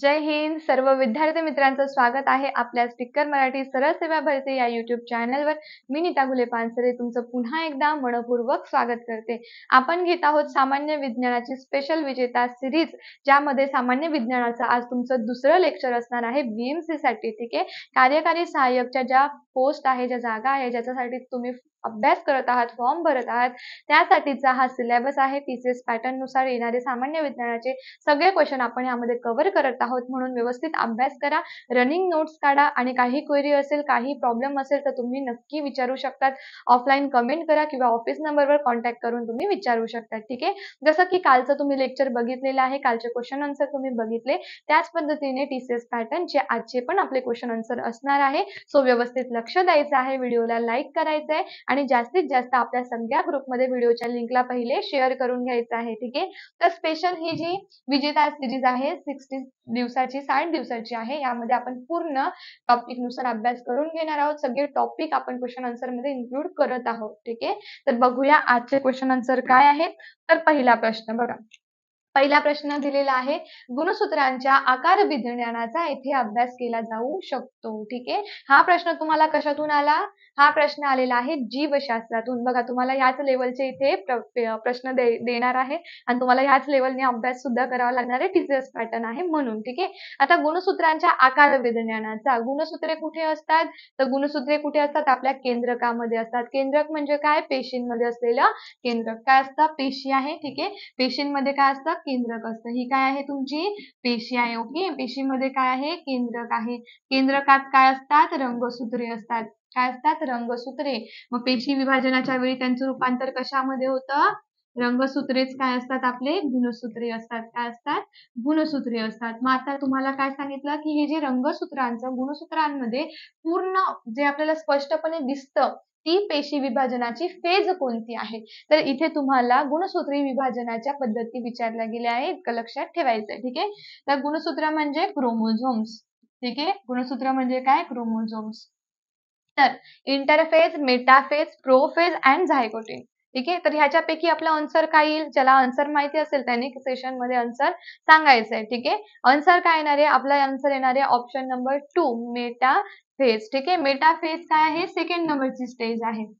जय हिंद. सर्व विद्यार्थी मित्रांचं स्वागत आहे आपल्या स्पीकर मराठी सरळ सेवा भरती या YouTube चॅनलवर. मी नीता घुले पानसरे तुमचं पुन्हा एकदा मनपूर्वक स्वागत करते. आपण घेत आहोत सामान्य विज्ञानाची स्पेशल विजेता सिरीज, ज्यामध्ये सामान्य विज्ञानाचं आज तुमचं दुसरं लेक्चर असणार आहे BMC साठी. ठीक आहे. कार्यकारी सहाय्यकच्या ज्या पोस्ट आहे, ज्या जागा आहे, ज्याच्यासाठी तुम्ही अभ्यास करत आहात, फॉर्म भरत आहात, त्यासाठीचा हा सिलेबस आहे. TCS पॅटर्न नुसार येणारे सामान्य विज्ञानाचे सगळे क्वेश्चन आपण यामध्ये कव्हर करत आहोत, म्हणून व्यवस्थित अभ्यास करा, रनिंग नोट्स काढा आणि काही क्वेरी असेल, काही प्रॉब्लेम असेल तर तुम्ही नक्की विचारू शकतात. ऑफलाईन कमेंट करा किंवा ऑफिस नंबरवर कॉन्टॅक्ट करून तुम्ही विचारू शकता. ठीक आहे. जसं की कालचं तुम्ही लेक्चर बघितलेलं आहे, कालचे क्वेश्चन आन्सर तुम्ही बघितले, त्याच पद्धतीने TCS पॅटर्नचे आजचे पण आपले क्वेश्चन आन्सर असणार आहे. सो व्यवस्थित लक्ष द्यायचं आहे, व्हिडिओला लाईक करायचं आहे आणि जास्तीत जास्त आपल्या सगळ्या ग्रुपमध्ये व्हिडिओच्या लिंकला पहिले शेअर करून घ्यायचं आहे. ठीक आहे. तर स्पेशल ही जी विजेता सिरीज आहे 60 दिवसाची, 60 दिवसाची आहे. यामध्ये आपण पूर्ण टॉपिक नुसार अभ्यास करून घेणार आहोत. सगळे टॉपिक आपण क्वेश्चन आन्सर मध्ये इन्क्लूड करत आहोत. ठीक आहे. तर बघूया आजचे क्वेश्चन आन्सर काय आहेत. तर पहिला प्रश्न बघा, पहिला प्रश्न दिलेला आहे, गुणसूत्रांच्या आकार विज्ञानाचा येथे अभ्यास केला जाऊ शकतो. ठीक आहे. हा प्रश्न तुम्हाला कशातून आला? हा प्रश्न आलेला आहे जीवशास्त्रातून. बघा, तुम्हाला याच लेवलचे इथे प्रश्न देणार आहे आणि तुम्हाला याच लेवलने अभ्यास सुद्धा करावा लागणार आहे. TCS पॅटर्न आहे म्हणून. ठीक आहे. आता गुणसूत्रांच्या आकार विज्ञानाचा, गुणसूत्रे कुठे असतात? तर गुणसूत्रे कुठे असतात? आपल्या केंद्रकामध्ये असतात. केंद्रक म्हणजे काय? पेशींमध्ये असलेलं केंद्रक. काय असतं? पेशी आहे. ठीक आहे. पेशींमध्ये काय असतं? केंद्रक असतं. ही काय आहे? तुमची पेशी आहे. ओके. पेशीमध्ये काय आहे? केंद्रक आहे. केंद्रकात काय असतात? रंगसूत्रे असतात. काय असतात? रंगसूत्रे. मग पेशी विभाजनाच्या वेळी त्यांचं रूपांतर कशामध्ये होतं? रंगसूत्रेच काय असतात? आपले गुणसूत्रे असतात. काय असतात? गुणसूत्रे असतात. मग आता तुम्हाला काय सांगितलं की हे जे रंगसूत्रांचं, गुणसूत्रांमध्ये पूर्ण जे आपल्याला स्पष्टपणे दिसतं, ती पेशी विभाजनाची फेज कोणती आहे? तर इथे तुम्हाला गुणसूत्री विभाजनाच्या पद्धती विचारल्या गेल्या आहेत, इतकं लक्षात ठेवायचं आहे. ठीक आहे. तर गुणसूत्र म्हणजे क्रोमोझोम्स. ठीक आहे. गुणसूत्र म्हणजे काय? क्रोमोझोम्स. तर इंटरफेज, मेटाफेज, प्रोफेज अँड झायगोटे. ठीक आहे. तर ह्याच्यापैकी आपला आन्सर काय येईल? ज्याला आन्सर माहिती असेल त्याने सेशन मध्ये आन्सर सांगायचं आहे. ठीक आहे. आन्सर काय येणार आहे? आपला आन्सर येणार आहे ऑप्शन नंबर 2, मेटाफेज. ठीक आहे. मेटाफेज काय आहे? सेकंड नंबरची स्टेज आहे.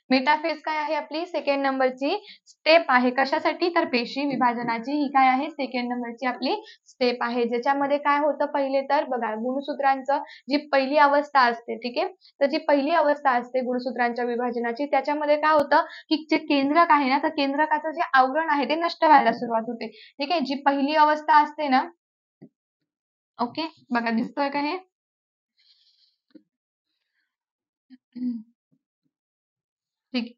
मेटाफेज काय आहे? आपली सेकंड नंबरची स्टेप आहे. कशासाठी? तर पेशी विभाजनाची ही काय आहे? सेकंड नंबरची आपली स्टेप आहे. ज्याच्यामध्ये काय होतं? पहिले तर बघा, गुणसूत्रांचं जी पहिली अवस्था असते, ठीक आहे, तर जी पहिली अवस्था असते गुणसूत्रांच्या विभाजनाची, त्याच्यामध्ये काय होतं की जे केंद्रक आहे ना, तर केंद्रकाचं जे आवरण आहे ते नष्ट व्हायला सुरुवात होते. ठीक आहे. जी पहिली अवस्था असते ना, ओके, बघा दिसतोय का हे? ठीक.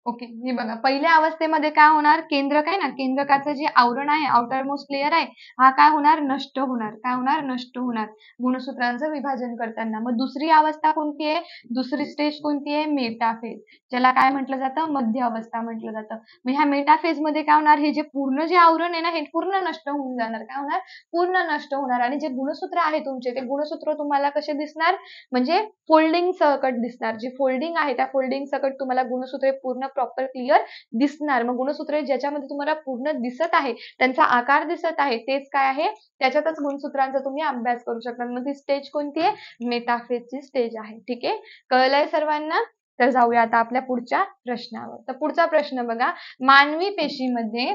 ओके. हे बघा, पहिल्या अवस्थेमध्ये काय होणार? केंद्रक आहे ना, केंद्रकाचं जे आवरण आहे, आउटर मोस्ट लेअर आहे, हा काय होणार? नष्ट होणार. काय होणार? नष्ट होणार गुणसूत्रांचं विभाजन करताना. मग दुसरी अवस्था कोणती आहे? दुसरी स्टेज कोणती आहे? मेटाफेज, ज्याला काय म्हटलं जातं? मध्य अवस्था म्हटलं जातं. मग ह्या मेटाफेज मध्ये काय होणार? हे जे पूर्ण जे आवरण आहे ना, हे पूर्ण नष्ट होऊन जाणार. काय होणार? पूर्ण नष्ट होणार. आणि जे गुणसूत्र आहे तुमचे, ते गुणसूत्र तुम्हाला कसे दिसणार? म्हणजे फोल्डिंग सकट दिसणार. जी फोल्डिंग आहे त्या फोल्डिंग सकट तुम्हाला गुणसूत्रे पूर्ण प्रॉपर क्लिअर दिसणार. मग गुणसूत्रे ज्याच्यामध्ये तुम्हाला पूर्ण दिसत आहे, त्यांचा आकार दिसत आहे, तेच काय आहे? त्याच्यातच गुणसूत्रांचा तुम्ही अभ्यास करू शकता. मग ती स्टेज कोणती आहे? मेटाफेजची स्टेज आहे. ठीक आहे. कळलंय सर्वांना? तर जाऊया आता आपल्या पुढच्या प्रश्नावर. तर पुढचा प्रश्न बघा, मानवी पेशीमध्ये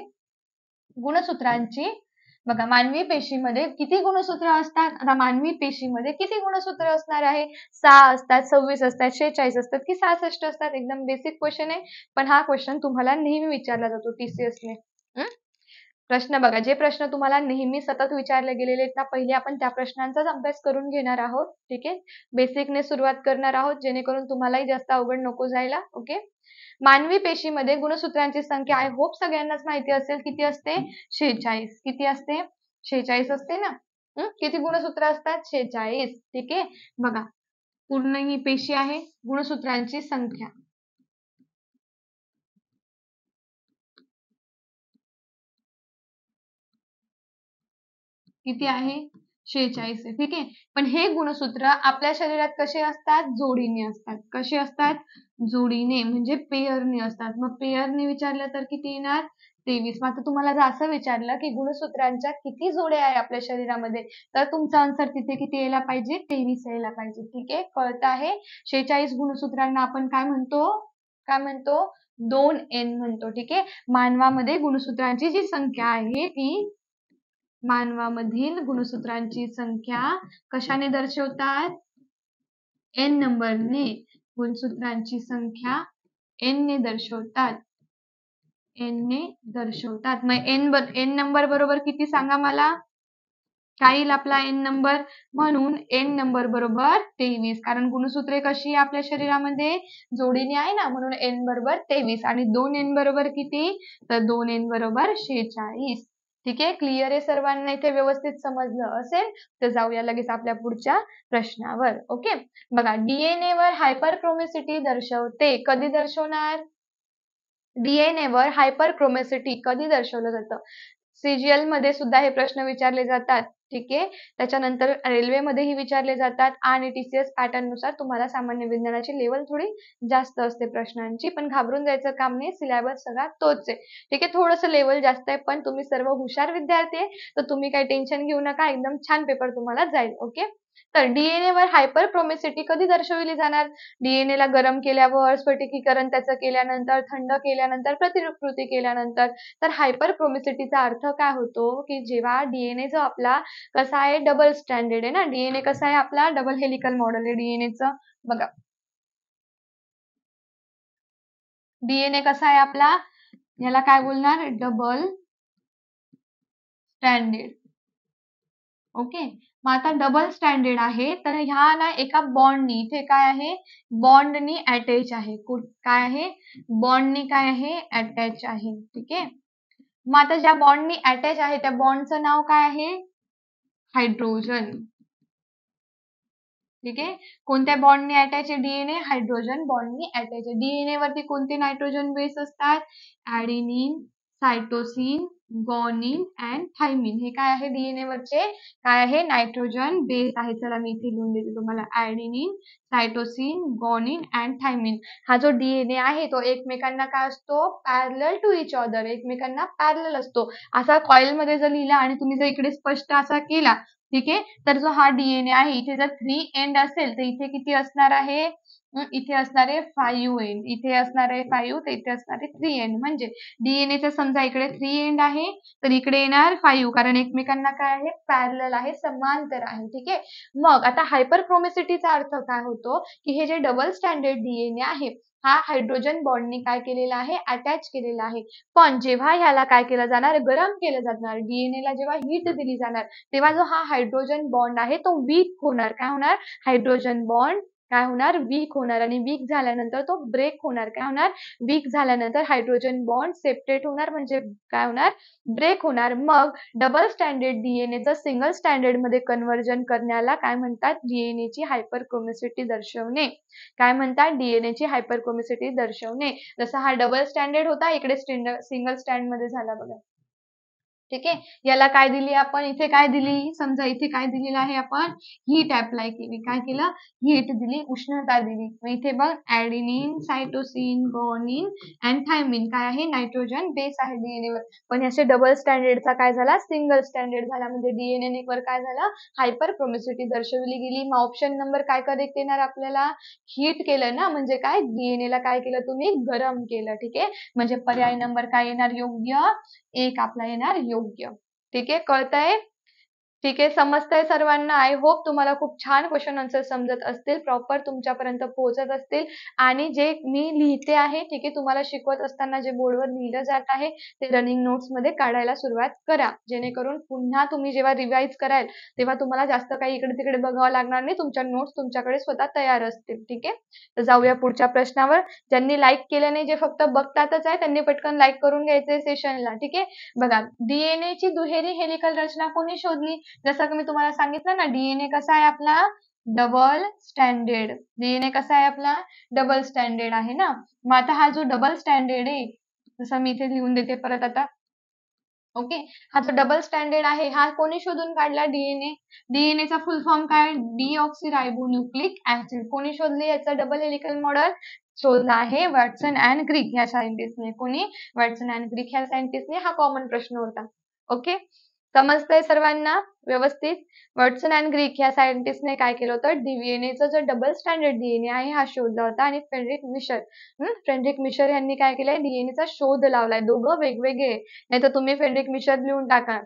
गुणसूत्रांची, बघा, मानवी पेशीमध्ये किती गुणसूत्र असतात? आता मानवी पेशीमध्ये किती गुणसूत्र असणार आहे? 6 असतात, 26 असतात, 46 असतात की 66 असतात? एकदम बेसिक क्वेश्चन आहे, पण हा क्वेश्चन तुम्हाला नेहमी विचारला जातो TCS ने. प्रश्न बघा, जे प्रश्न तुम्हाला नेहमी सतत विचारले गेलेले आहेत ना, पहिले आपण त्या प्रश्नांचाच अभ्यास करून घेणार आहोत. ठीक आहे. बेसिकने सुरुवात करणार आहोत, जेणेकरून तुम्हालाही जास्त अवघड नको जायला. ओके. मानवी पेशीमध्ये गुणसूत्रांची संख्या, आय होप सगळ्यांनाच माहिती असेल, किती असते? 46. किती असते? 46 असते ना. किती गुणसूत्र असतात? 46. ठीक आहे. बघा, पूर्ण ही पेशी आहे, गुणसूत्रांची संख्या किती आहे? 46 आहे. ठीक आहे. पण हे गुणसूत्र आपल्या शरीरात कसे असतात? जोडीने असतात. कसे असतात? जोडीने, म्हणजे पेअरने असतात. मग पेअरने विचारलं तर किती येणार? 23. मग आता तुम्हाला जर असं विचारलं की गुणसूत्रांच्या किती जोड्या आहे आपल्या शरीरामध्ये, तर तुमचा आन्सर तिथे किती यायला पाहिजे? 23 यायला पाहिजे. ठीक आहे, कळतं आहे. 46 गुणसूत्रांना आपण काय म्हणतो? काय म्हणतो? 2n म्हणतो. ठीक आहे. मानवामध्ये गुणसूत्रांची जी संख्या आहे ती मानवामधील गुणसूत्रांची संख्या कशाने दर्शवतात? n नंबरने. गुणसूत्रांची संख्या n ने दर्शवतात. n ने दर्शवतात. मग n नंबर बरोबर किती सांगा मला? काय येईल आपला n नंबर? म्हणून n नंबर बरोबर 23. कारण गुणसूत्रे कशी आहे आपल्या शरीरामध्ये? जोडीने आहे ना, म्हणून n बरोबर 23. आणि 2n बरोबर किती? तर 2n बरोबर 46. ठीक आहे, क्लिअर आहे सर्वांना? इथे व्यवस्थित समजलं असेल तर जाऊया लगेच आपल्या पुढच्या प्रश्नावर. ओके, बघा, डीएनए वर हायपरक्रोमेसिटी दर्शवते. कधी दर्शवणार? डीएनए वर हायपरक्रोमेसिटी कधी दर्शवलं जातं? सीजीएल मध्ये सुद्धा हे प्रश्न विचारले जातात. ठीक आहे, त्याच्यानंतर रेल्वेमध्येही विचारले जातात आणि टीसीएस पॅटर्न नुसार तुम्हाला सामान्य विज्ञानाची लेवल थोडी जास्त असते प्रश्नांची, पण घाबरून जायचं काम नाही, सिलेबस सगळा तोच आहे. ठीक आहे, थोडंसं लेवल जास्त आहे, पण तुम्ही सर्व हुशार विद्यार्थी आहे, तर तुम्ही काही टेन्शन घेऊ नका, एकदम छान पेपर तुम्हाला जाईल. ओके, तर डीएनए वर हायपरक्रोमेसिटी कधी दर्शवली जाणार? डीएनए ला गरम केल्यावर, स्फटिकीकरण त्याचं केल्यानंतर, थंड केल्यानंतर, प्रतिकृती केल्यानंतर. तर हायपरक्रोमेसिटीचा अर्थ काय होतो की जेव्हा डीएनए जो आपला कसा आहे, डबल स्टँडर्ड आहे ना, डीएनए कसा आहे आपला? डबल हेलिकल मॉडेल आहे डीएनएचं. बघा, डीएनए कसा आहे आपला? याला काय बोलणार? Double standard. ओके, मग आता डबल स्टँडर्ड आहे, तर ह्या ना एका बॉन्डनी, इथे काय आहे? बॉन्डनी अटॅच आहे. काय आहे? बॉन्डनी काय आहे? अटॅच आहे. ठीक आहे, मग आता ज्या बॉन्डनी अटॅच आहे त्या बॉन्डचं नाव काय आहे? हायड्रोजन. ठीक आहे, कोणत्या बॉन्डने अटॅच आहे डीएनए? हायड्रोजन बॉन्डनी अटॅच आहे. डीएनए वरती कोणते नायट्रोजन बेस असतात? ऍडेनिन, सायटोसिन, गॉनिन अँड थायमिन. हे काय आहे? डीएनए वरचे काय आहे? नायट्रोजन बेस आहे. चला मी इथे लिहून देते तुम्हाला. ऍडेनिन, सायटोसिन, गॉनिन अँड थायमिन. हा जो डीएनए आहे तो एकमेकांना काय असतो? पॅरलल टू इच अदर, एकमेकांना पॅरलल असतो. असा कॉईल मध्ये जर लिहिला आणि तुम्ही जर इकडे स्पष्ट असा केला, ठीक आहे, तर जो हा डीएनए आहे इथे जर 3 एंड असेल तर इथे किती असणार आहे? इथे असणार आहे 5 एंड. इथे असणार आहे 5, तर इथे असणार आहे 3 एंड. म्हणजे डीएनएचा समजा इकडे 3 एंड आहे तर इकडे येणार 5, कारण एकमेकांना काय आहे? पॅरलल आहे, समांतर आहे. ठीक आहे, मग आता हायपरक्रोमेसिटीचा अर्थ काय होतो की हे जे डबल स्टँडर्ड डीएनए आहे हा हायड्रोजन बॉन्डने काय केलेला आहे? अटॅच केलेला आहे. पण जेव्हा ह्याला काय केलं जाणार? गरम केलं जाणार. डीएनए ला जेव्हा हीट दिली जाणार तेव्हा जो हा हायड्रोजन बॉन्ड आहे तो वीक होणार. काय होणार? हायड्रोजन बॉन्ड काय होणार? वीक होणार. आणि वीक झाल्यानंतर तो ब्रेक होणार. काय होणार? वीक झाल्यानंतर हायड्रोजन बॉन्ड सेपरेट होणार, म्हणजे काय होणार? ब्रेक होणार. मग डबल स्टँडर्ड डीएनएचं सिंगल स्टँडर्ड मध्ये कन्व्हर्जन करण्याला काय म्हणतात? डीएनएची हायपरक्रोमेसिटी दर्शवणे. काय म्हणतात? डीएनएची हायपरक्रोमेसिटी दर्शवणे. जसा हा डबल स्टँडर्ड होता, इकडे सिंगल स्टँड मध्ये झाला बघा. ठीक आहे, याला काय दिली आपण? इथे काय दिली? समजा इथे काय दिलेलं आहे? आपण हीट अप्लाय केली. काय केलं? हीट दिली, उष्णता दिली. मग इथे बघ, ऍडेनिन, सायटोसिन, गॉनिन अँड थायमिन काय आहे? नायट्रोजन बेस आहे डीएनए वर. पण याचे डबल स्टँडर्डचा काय झाला? सिंगल स्टँडर्ड झाला. म्हणजे डीएनए वर काय झालं? हायपरक्रोमेसिटी दर्शवली गेली. मग ऑप्शन नंबर काय करेक्ट येणार आपल्याला? हीट केलं ना, म्हणजे काय? डीएनए ला काय केलं तुम्ही? गरम केलं. ठीक आहे, म्हणजे पर्याय नंबर काय येणार? योग्य 1 आपला येणार योग्य. ठीक आहे, कळतंय? ठीक आहे, समजतंय सर्वांना? आय होप तुम्हाला खूप छान क्वेश्चन आन्सर समजत असतील, प्रॉपर तुमच्यापर्यंत पोहोचत असतील. आणि जे मी लिहिते आहे, ठीक आहे, तुम्हाला शिकवत असताना जे बोर्डवर लिहिलं जात आहे ते रनिंग नोट्स मध्ये काढायला सुरुवात करा, जेणेकरून पुन्हा तुम्ही जेव्हा रिवाइज कराल तेव्हा तुम्हाला जास्त काही इकडे तिकडे बघावं लागणार नाही. तुमच्या नोट्स तुमच्याकडे स्वतः तयार असतील. ठीक आहे, तर जाऊया पुढच्या प्रश्नावर. ज्यांनी लाईक केलं नाही, जे फक्त बघतातच आहे, त्यांनी पटकन लाईक करून घ्यायचे सेशनला. ठीक आहे, बघा, डीएनए ची दुहेरी हेलिकल रचना कोणी शोधली? जसं की मी तुम्हाला सांगितलं ना, डीएनए कसा आहे आपला? Double standard. डीएनए कसा आहे आपला? डबल स्टँडर्ड आहे ना. मग आता हा जो डबल स्टँडर्ड आहे, जसं मी इथे लिहून देते परत आता. ओके, हा जो डबल स्टँडर्ड आहे हा कोणी शोधून काढला? डीएनए. डीएनएचा फुल फॉर्म काय? डीऑक्सिरायबोन्यूक्लिक ऍसिड. कोणी शोधले याचा डबल हेलिकल मॉडेल? शोधला आहे वॉटसन अँड ग्रीक या सायंटिस्टने. कोणी? वॉटसन अँड ग्रीक ह्या सायंटिस्टने. हा कॉमन प्रश्न होता. ओके, समजतंय सर्वांना व्यवस्थित? वॉटसन अँड ग्रीक ह्या सायंटिस्टने काय केलं होतं, डीएनएचा जो डबल स्टँडर्ड डीएनए आहे हा शोधला होता. आणि फ्रेडरिक मिशर यांनी काय केलंय, डीएनएचा शोध लावलाय. दोघं वेगवेगळे, नाही तर तुम्ही फ्रेडरिक मिशर लिहून टाका.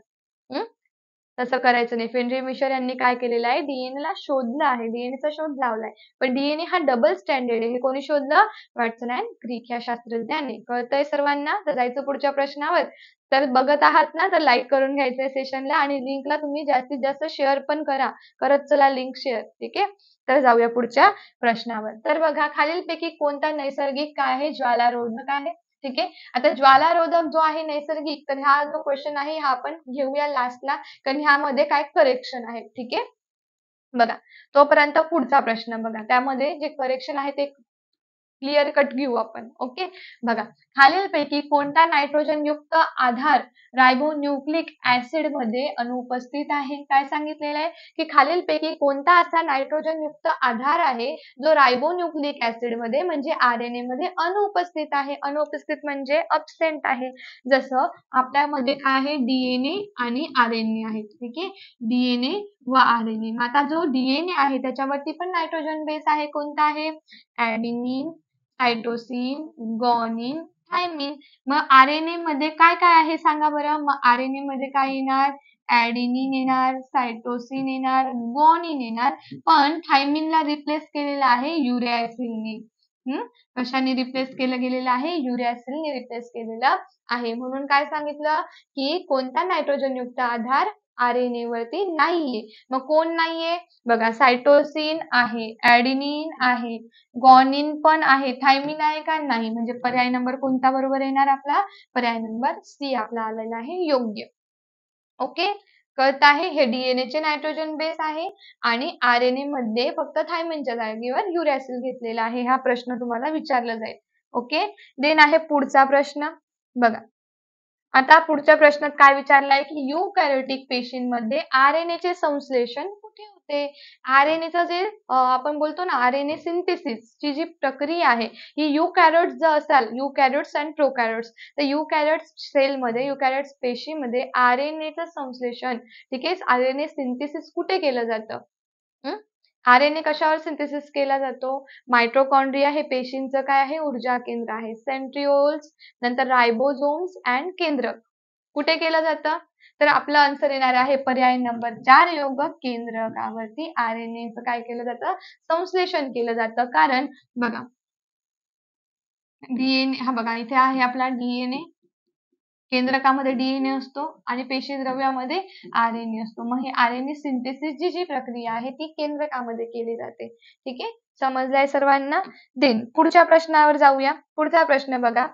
तसं करायचं नाही. फ्रेडरिक मिशर यांनी काय केलेलं आहे, डीएनए ला शोधलं आहे, डीएनएचा शोध लावलाय. पण डीएनए हा डबल स्टँडर्ड आहे. हे कोणी शोधलं? वॉटसन अँड ग्रीक या शास्त्रज्ञांनी. कळतंय सर्वांना? तर जायचं पुढच्या प्रश्नावर. तर बघत आहात ना, तर लाईक करून घ्यायचंय सेशनला आणि लिंकला तुम्ही जास्तीत जास्त शेअर पण करा. करत चला लिंक शेअर. ठीक आहे, तर जाऊया पुढच्या प्रश्नावर. तर बघा, खालीलपैकी कोणता नैसर्गिक काय आहे, ज्वालारोधक आहे. ठीक आहे, आता ज्वालारोधक जो आहे नैसर्गिक, तर हा जो क्वेश्चन आहे हा आपण घेऊया लास्टला, कारण ह्यामध्ये काय करेक्शन आहे. ठीक आहे, बघा तोपर्यंत पुढचा प्रश्न बघा, त्यामध्ये जे करेक्शन आहे ते क्लिअर कट घेऊ आपण. ओके, बघा, खालीलपैकी कोणता नायट्रोजन युक्त आधार रायबोन्यूक्लिक ऍसिड मध्ये अनुपस्थित आहे. काय सांगितलेलं आहे की खालीलपैकी कोणता असा नायट्रोजन युक्त आधार आहे जो रायबोन्यूक्लिक ऍसिड मध्ये म्हणजे आरएनए मध्ये अनुपस्थित आहे. अनुपस्थित म्हणजे अबसेंट आहे. जसं आपल्यामध्ये काय आहे, डीएनए आणि आरएनए आहे. ठीक आहे, डीएनए व आरएनए. आता जो डीएनए आहे त्याच्यावरती पण नायट्रोजन बेस आहे. कोणता आहे? ऍडेनिन, सायटोसिन, गॉनिन, थायमिन. मग आरएनए मध्ये काय काय आहे सांगा बरं. मग आरएनए मध्ये काय येणार? ऍडेनिन येणार, सायटोसिन येणार, गॉनिन येणार. पण थायमिनला रिप्लेस केलेला आहे युरॅसिलने. कशाने रिप्लेस केलं गेलेलं आहे? युरॅसिलने रिप्लेस केलेलं आहे. म्हणून काय सांगितलं की कोणता नायट्रोजन युक्त आधार आरएनए वरती नाहीये. मग कोण नाहीये? बघा, सायटोसिन आहे, ऍडेनिन आहे, गॉनिन पण आहे, थायमिन आहे का? नाही. म्हणजे पर्याय नंबर कोणता बरोबर येणार आपला? पर्याय नंबर सी आपला आलेला आहे योग्य. ओके, कळत आहे? हे डीएनए चे नायट्रोजन बेस आहे आणि आरएनए मध्ये फक्त थायमिनच्या जागेवर युरॅसिल घेतलेला आहे. हा प्रश्न तुम्हाला विचारला जाईल. ओके, देन आहे पुढचा प्रश्न. बघा, आता पुढच्या प्रश्नात काय विचारलाय की युकॅरियोटिक पेशींमध्ये आरएनए चे संश्लेषण कुठे होते? आरएनएचं जे आपण बोलतो ना, आरएनए सिंथेसिस ची जी प्रक्रिया आहे ही युकॅरियोट्स जर असाल, युकॅरियोट्स अँड प्रोकॅरियोट्स, तर युकॅरियोट्स सेलमध्ये, युकॅरियोट्स पेशीमध्ये आरएनएचं संश्लेषण, ठीक आहे, आरएनए सिंथेसिस कुठे केलं जातं? आरएनए कशावर सिंथेसिस केला जातो? मायटोकॉन्ड्रिया हे पेशींचं काय आहे? ऊर्जा केंद्र आहे. सेंट्रिओल्स, नंतर रायबोझोम्स अँड केंद्रक. कुठे केलं जातं? तर आपलं आन्सर येणार आहे पर्याय नंबर 4 योग्य. केंद्रकावरती आरएनएचं काय केलं जातं? संश्लेषण केलं जातं. कारण बघा, डीएनए हा बघा इथे आहे आपला डीएनए, केंद्रकामध्ये डीएनए असतो आणि पेशी द्रव्यामध्ये आरएनए असतो. मग हे आरएनए सिंथेसिस जी प्रक्रिया आहे ती केंद्रकामध्ये केली जाते. ठीक आहे, समजलंय सर्वांना? देन पुढच्या प्रश्नावर जाऊया. पुढचा प्रश्न बघा,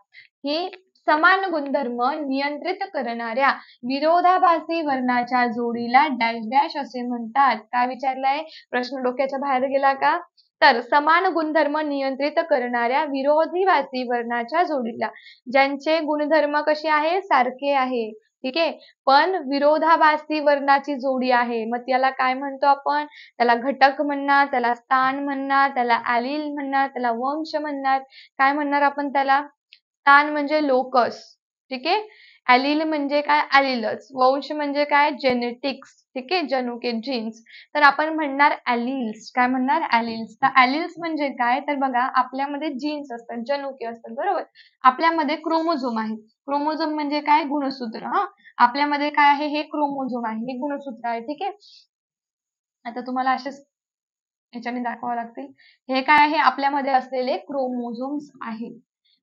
ही समान गुणधर्म नियंत्रित करणाऱ्या विरोधाभासी वर्णाच्या जोडीला डॅश डॅश असे म्हणतात. काय विचारलाय? प्रश्न डोक्याच्या बाहेर गेला का? तर समान गुणधर्म नियंत्रित करणाऱ्या विरोधाभासी वर्णाच्या जोडीला, ज्यांचे गुणधर्म कसे आहे? सारखे आहे. ठीक आहे, पण विरोधाभासी वर्णाची जोडी आहे. मग त्याला काय म्हणतो आपण? त्याला घटक म्हणणार, त्याला स्थान म्हणणार, त्याला ॲलील म्हणणार, त्याला वंश म्हणणार. काय म्हणणार आपण त्याला? स्थान म्हणजे लोकस. ठीक आहे, ॲलील म्हणजे काय? ॲलीलच. वंश म्हणजे काय? जेनेटिक्स. ठीक आहे, जनुके, जीन्स. तर आपण म्हणणार ॲलील्स. काय म्हणणार? ॲलील्स. तर ॲलील्स म्हणजे काय? तर बघा, आपल्यामध्ये जीन्स असतात, जनुके असतात, बरोबर. आपल्यामध्ये क्रोमोझोम आहे. क्रोमोझोम म्हणजे काय? गुणसूत्र. आपल्यामध्ये काय आहे? हे क्रोमोझोम आहे, हे गुणसूत्र आहे. ठीक आहे, आता तुम्हाला असेच याच्याने दाखवावं लागतील. हे काय आहे? आपल्यामध्ये असलेले क्रोमोझोम्स आहेत.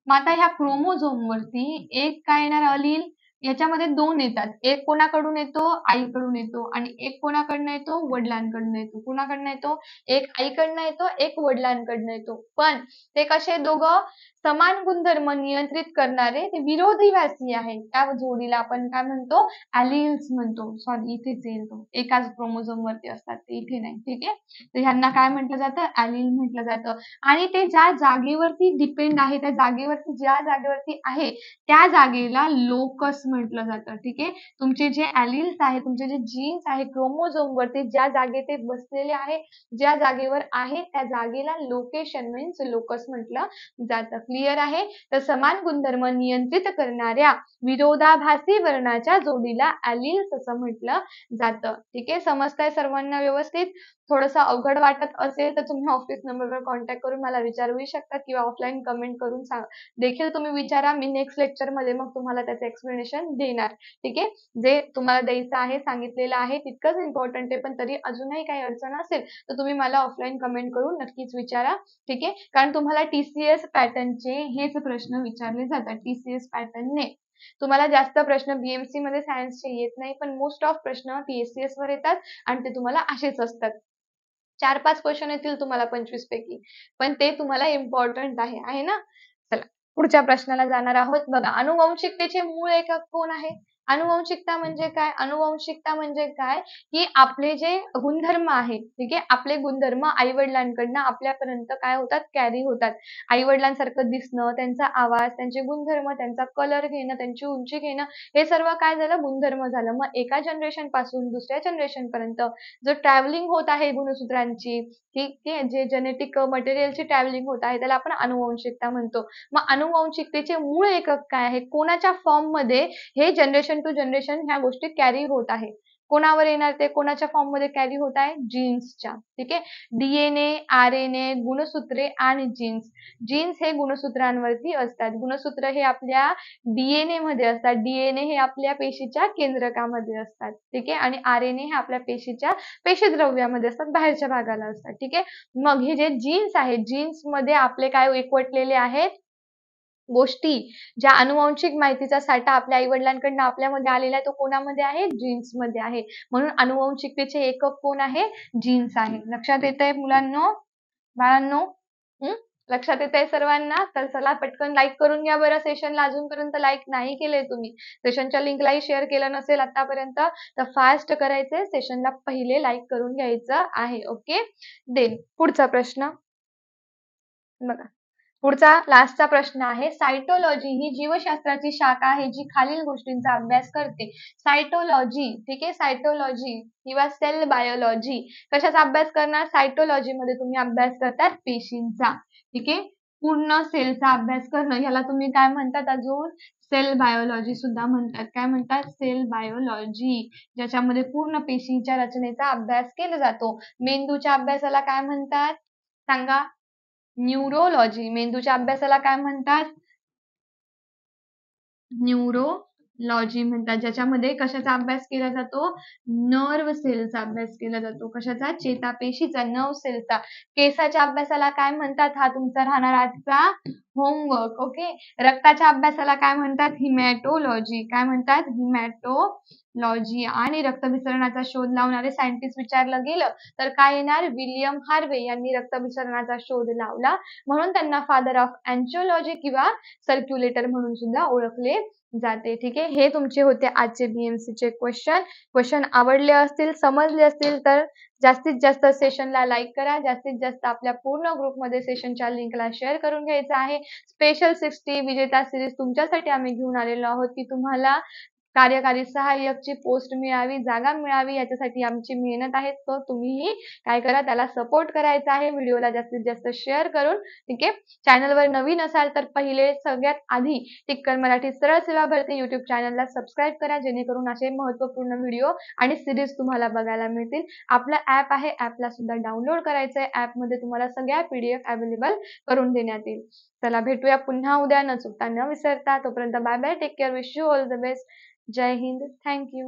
मग आता ह्या क्रोमोझोम वरती एक काय येणार? अलील. याच्यामध्ये दोन येतात. एक कोणाकडून येतो? आईकडून येतो. आणि एक कोणाकडनं येतो? वडिलांकडनं येतो. कोणाकडनं येतो? एक आईकडनं येतो, एक वडिलांकडनं येतो. पण ते कसे दोघं? समान गुणधर्म नियंत्रित करणारे ते विरोधाभासी आहे. त्या जोडीला आपण काय म्हणतो? ॲलिल्स म्हणतो. सॉरी इथेच येईल तो. एकाच क्रोमोझोम वरती असतात ते, इथे नाही. ठीक आहे. तर ह्यांना काय म्हटलं जातं? ॲलिल म्हटलं जातं. आणि ते ज्या जागेवरती डिपेंड आहे, त्या जागेवरती ज्या जागेवरती आहे त्या जागेला लोकस म्हटलं जातं. ठीक आहे. तुमचे जे ॲलिल्स आहे, तुमचे जे जीन्स आहे क्रोमोझोम वरती ज्या जागे ते बसलेले आहे, ज्या जागेवर आहे त्या जागेला लोकेशन मीन्स लोकस म्हटलं जातं. क्लिअर आहे? तर समान गुणधर्म नियंत्रित करणाऱ्या विरोधाभासी वर्णाच्या जोडीला ॲलिल्स असं म्हटलं जातं. ठीक आहे. समजतंय सर्वांना व्यवस्थित? थोडंसं अवघड वाटत असेल तर तुम्ही ऑफिस नंबरवर कॉन्टॅक्ट करून मला विचारूही शकता किंवा ऑफलाईन कमेंट करून देखील तुम्ही विचारा. मी नेक्स्ट लेक्चरमध्ये मग तुम्हाला त्याचं एक्सप्लेनेशन देणार. ठीक आहे. जे तुम्हाला द्यायचं आहे सांगितलेलं आहे तितकंच इम्पॉर्टंट आहे, पण तरी अजूनही काही अडचण असेल तर तुम्ही मला ऑफलाईन कमेंट करून नक्कीच विचारा. ठीक आहे. कारण तुम्हाला TCS पॅटर्नचे हेच प्रश्न विचारले जातात. TCS पॅटर्नने तुम्हाला जास्त प्रश्न BMC मध्ये सायन्सचे येत नाही, पण मोस्ट ऑफ प्रश्न TCS वर येतात आणि ते तुम्हाला असेच असतात. 4-5 क्वेश्चन येतील तुम्हाला 25 पैकी, पण ते तुम्हाला इम्पॉर्टंट आहे ना? चला पुढच्या प्रश्नाला जाणार आहोत. बघा, अनुवंशिकतेचे मूळ एकक कोण आहे? अनुवंशिकता म्हणजे काय? अनुवंशिकता म्हणजे काय, की आपले जे गुणधर्म आहेत, ठीक आहे, आपले गुणधर्म आई वडिलांकडनं आपल्यापर्यंत काय होतात? कॅरी होतात. आई वडिलांसारखं दिसणं, त्यांचा आवाज, त्यांचे गुणधर्म, त्यांचा कलर घेणं, त्यांची उंची घेणं, हे सर्व काय झालं? गुणधर्म झालं. मग एका जनरेशन पासून दुसऱ्या जनरेशन पर्यंत जो ट्रॅव्हलिंग होत आहे गुणसूत्रांची, ठीक आहे, जे जेनेटिक मटेरियलची ट्रॅव्हलिंग होत आहे त्याला आपण अनुवंशिकता म्हणतो. मग अनुवंशिकतेचे मूळ एकक काय आहे? कोणाच्या फॉर्म मध्ये हे जनरेशन टू जनरेशन ह्या गोष्टी कॅरी होत आहे? कोणावर येणार ते? कोणाच्या फॉर्म मध्ये कॅरी होत आहे? जीन्सच्या. ठीक आहे. DNA, RNA, गुणसूत्रे आणि जीन्स. जीन्स हे गुणसूत्रांवरती असतात. गुणसूत्र हे आपल्या DNA मध्ये असतात. DNA हे आपल्या पेशीच्या केंद्रकामध्ये असतात. ठीक आहे. आणि RNA हे आपल्या पेशीच्या पेशीद्रव्यामध्ये असतात, बाहेरच्या भागाला असतात. ठीक आहे. मग हे जे जीन्स आहेत, जीन्स मध्ये आपले काय एकवटलेले आहेत? गोष्टी, ज्या अनुवांशिक माहितीचा साठा आपल्या आई-वडिलांकडून आपल्यामध्ये आलेला आहे तो कोणामध्ये आहे? जीन्समध्ये आहे. म्हणून अनुवंशिकतेचे एकक कोण आहे? जीन्स आहे. लक्षात येतंय मुलांनो? बाळांनो? हं? लक्षात येतंय सर्वांना? तर चला पटकन लाईक करून घ्या बरं सेशनला. अजूनपर्यंत लाईक नाही केलंय तुम्ही. सेशनच्या लिंकलाही शेअर केलं नसेल आतापर्यंत तर फास्ट करायचंय. सेशनला पहिले लाईक करून घ्यायचं आहे. ओके? देन पुढचा प्रश्न बघा. पुढचा लास्टचा प्रश्न आहे. सायटोलॉजी ही जीवशास्त्राची शाखा आहे जी खालील गोष्टींचा अभ्यास करते. सायटोलॉजी, ठीक आहे, सायटोलॉजी किंवा सेल बायोलॉजी कशाचा अभ्यास करणार? सायटोलॉजी मध्ये तुम्ही अभ्यास करतात पेशींचा. ठीक आहे. पूर्ण सेलचा अभ्यास करणं ह्याला तुम्ही काय म्हणतात? अजून सेल बायोलॉजी सुद्धा म्हणतात. काय म्हणतात? सेल बायोलॉजी, ज्याच्यामध्ये पूर्ण पेशींच्या रचनेचा अभ्यास केला जातो. मेंदूच्या अभ्यासाला काय म्हणतात? सांगा. न्यूरोलॉजी. मेंदूच्या अभ्यासाला काय म्हणतात? न्यूरोलॉजी म्हणतात. ज्याच्यामध्ये कशाचा अभ्यास केला जातो? नर्व सेलचा अभ्यास केला जातो. कशाचा? चेतापेशीचा, नर्व सेलचा. केसाच्या अभ्यासाला काय म्हणतात? हा तुमचा राहणार आजचा होमवर्क. ओके. रक्ताच्या अभ्यासाला काय म्हणतात? हिमॅटोलॉजी. काय म्हणतात? हिमॅटोलॉजी. आणि रक्तभिसरणाचा शोध लावणारे सायंटिस्ट विचारलं गेलं तर काय येणार? विलियम हार्वे यांनी रक्तभिसरणाचा शोध लावला, म्हणून त्यांना फादर ऑफ अँजिओलॉजी किंवा सर्क्युलेटर म्हणून सुद्धा ओळखले जाते. ठीक आहे. हे तुमचे होते आजचे BMC चे क्वेश्चन आवडले असतील, समजले असतील तर जास्तीत जास्त सेशनला लाईक करा. जास्तीत जास्त आपल्या पूर्ण ग्रुपमध्ये सेशनच्या लिंकला शेअर करून घ्यायचं आहे. स्पेशल 60 विजेता सिरीज तुमच्यासाठी आम्ही घेऊन आलेलो आहोत की तुम्हाला कार्यकारी सहाय्यकची पोस्ट मिळावी, जागा मिळावी, याच्यासाठी आमची मेहनत आहे. तर तुम्हीही काय करा, त्याला सपोर्ट करायचा आहे. व्हिडिओला जास्तीत जास्त शेअर करून. ठीक आहे. चॅनलवर नवीन असाल तर पहिले सगळ्यात आधी टिक्कर मराठी सरळ सेवा भरती YouTube चॅनलला सबस्क्राईब करा, जेणेकरून असे महत्त्वपूर्ण व्हिडिओ आणि सिरीज तुम्हाला बघायला मिळतील. आपला ॲप आहे, ॲपला सुद्धा डाउनलोड करायचं आहे. ॲपमध्ये तुम्हाला सगळ्या PDF अवेलेबल करून देण्यात येईल. चला भेटूया पुन्हा उद्या, न चुकता न विसरता. तोपर्यंत bye bye, take care, wish you all the best. जय हिंद. Thank you.